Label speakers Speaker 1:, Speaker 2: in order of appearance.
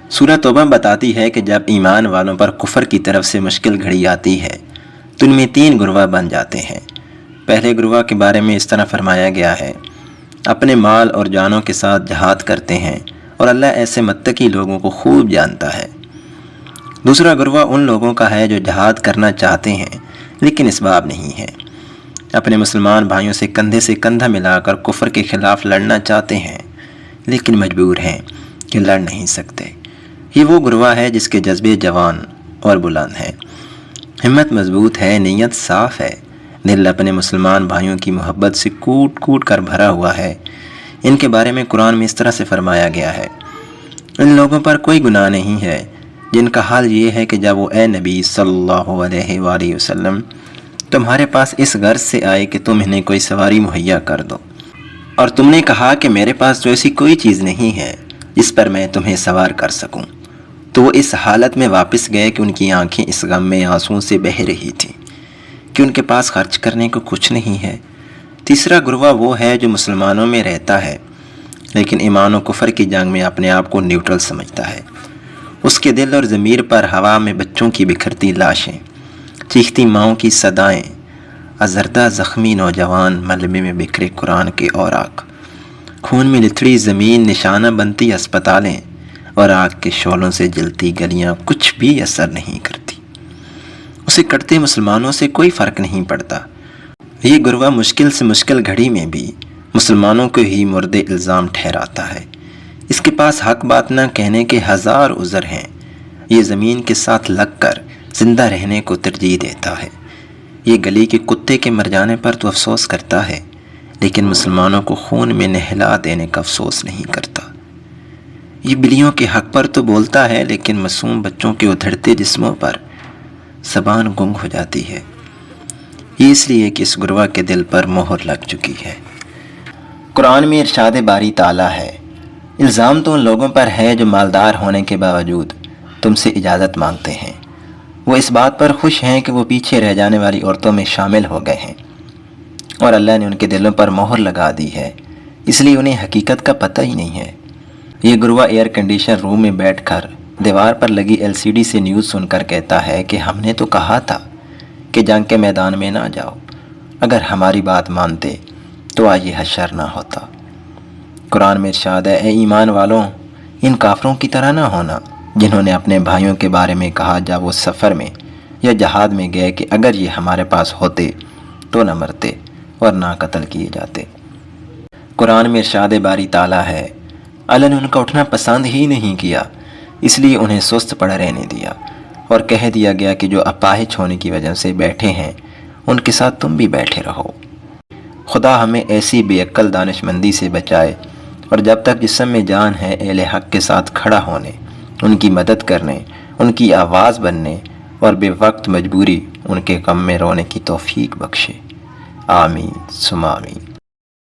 Speaker 1: سورہ توبہ بتاتی ہے کہ جب ایمان والوں پر کفر کی طرف سے مشکل گھڑی آتی ہے تو ان میں 3 گروہ بن جاتے ہیں۔ پہلے گروہ کے بارے میں اس طرح فرمایا گیا ہے: اپنے مال اور جانوں کے ساتھ جہاد کرتے ہیں اور اللہ ایسے متقی لوگوں کو خوب جانتا ہے۔ دوسرا گروہ ان لوگوں کا ہے جو جہاد کرنا چاہتے ہیں لیکن اسباب نہیں ہے، اپنے مسلمان بھائیوں سے کندھے سے کندھا ملا کر کفر کے خلاف لڑنا چاہتے ہیں لیکن مجبور ہیں کہ لڑ نہیں سکتے۔ یہ وہ گروہ ہے جس کے جذبے جوان اور بلند ہیں، ہمت مضبوط ہے، نیت صاف ہے، دل اپنے مسلمان بھائیوں کی محبت سے کوٹ کوٹ کر بھرا ہوا ہے۔ ان کے بارے میں قرآن میں اس طرح سے فرمایا گیا ہے: ان لوگوں پر کوئی گناہ نہیں ہے جن کا حال یہ ہے کہ جب وہ اے نبی صلی اللہ علیہ وآلہ وسلم تمہارے پاس اس غرض سے آئے کہ تم انہیں کوئی سواری مہیا کر دو، اور تم نے کہا کہ میرے پاس تو ایسی کوئی چیز نہیں ہے جس پر میں تمہیں سوار کر سکوں، تو وہ اس حالت میں واپس گئے کہ ان کی آنکھیں اس غم میں آنسوؤں سے بہہ رہی تھیں کہ ان کے پاس خرچ کرنے کو کچھ نہیں ہے۔ تیسرا گروہ وہ ہے جو مسلمانوں میں رہتا ہے لیکن ایمان و کفر کی جنگ میں اپنے آپ کو نیوٹرل سمجھتا ہے۔ اس کے دل اور ضمیر پر ہوا میں بچوں کی بکھرتی لاشیں، چیختی ماؤں کی صدائیں، ازردہ زخمی نوجوان ملبے میں بکھرے قرآن کے اوراق، خون میں لتھڑی زمین نشانہ بنتی اسپتالیں اور آگ کے شعلوں سے جلتی گلیاں کچھ بھی اثر نہیں کرتی۔ اسے کٹتے مسلمانوں سے کوئی فرق نہیں پڑتا۔ یہ گروہ مشکل سے مشکل گھڑی میں بھی مسلمانوں کو ہی مورد الزام ٹھہراتا ہے۔ اس کے پاس حق بات نہ کہنے کے 1000 عذر ہیں۔ یہ زمین کے ساتھ لگ کر زندہ رہنے کو ترجیح دیتا ہے۔ یہ گلی کے کتے کے مر جانے پر تو افسوس کرتا ہے لیکن مسلمانوں کو خون میں نہلا دینے کا افسوس نہیں کرتا۔ یہ بلیوں کے حق پر تو بولتا ہے لیکن معصوم بچوں کے ادھڑتے جسموں پر زبان گنگ ہو جاتی ہے۔ یہ اس لیے کہ اس گروہ کے دل پر مہر لگ چکی ہے۔ قرآن میں ارشاد باری تعالیٰ ہے: الزام تو ان لوگوں پر ہے جو مالدار ہونے کے باوجود تم سے اجازت مانگتے ہیں، وہ اس بات پر خوش ہیں کہ وہ پیچھے رہ جانے والی عورتوں میں شامل ہو گئے ہیں، اور اللہ نے ان کے دلوں پر مہر لگا دی ہے، اس لیے انہیں حقیقت کا پتہ ہی نہیں ہے۔ یہ گروہ ایئر کنڈیشن روم میں بیٹھ کر دیوار پر لگی LCD سے نیوز سن کر کہتا ہے کہ ہم نے تو کہا تھا کہ جنگ کے میدان میں نہ جاؤ، اگر ہماری بات مانتے تو آج یہ حشر نہ ہوتا۔ قرآن میں ارشاد ہے: اے ایمان والوں، ان کافروں کی طرح نہ ہونا جنہوں نے اپنے بھائیوں کے بارے میں کہا جب وہ سفر میں یا جہاد میں گئے کہ اگر یہ ہمارے پاس ہوتے تو نہ مرتے اور نہ قتل کیے جاتے۔ قرآن میں ارشاد باری تعالیٰ ہے: اللہ نے ان کا اٹھنا پسند ہی نہیں کیا، اس لیے انہیں سست پڑے رہنے دیا، اور کہہ دیا گیا کہ جو اپاہج ہونے کی وجہ سے بیٹھے ہیں ان کے ساتھ تم بھی بیٹھے رہو۔ خدا ہمیں ایسی بے عقل دانش مندی سے بچائے، اور جب تک جسم میں جان ہے اہل حق کے ساتھ کھڑا ہونے، ان کی مدد کرنے، ان کی آواز بننے، اور بے وقت مجبوری ان کے غم میں رونے کی توفیق بخشے۔ آمین ثم آمین۔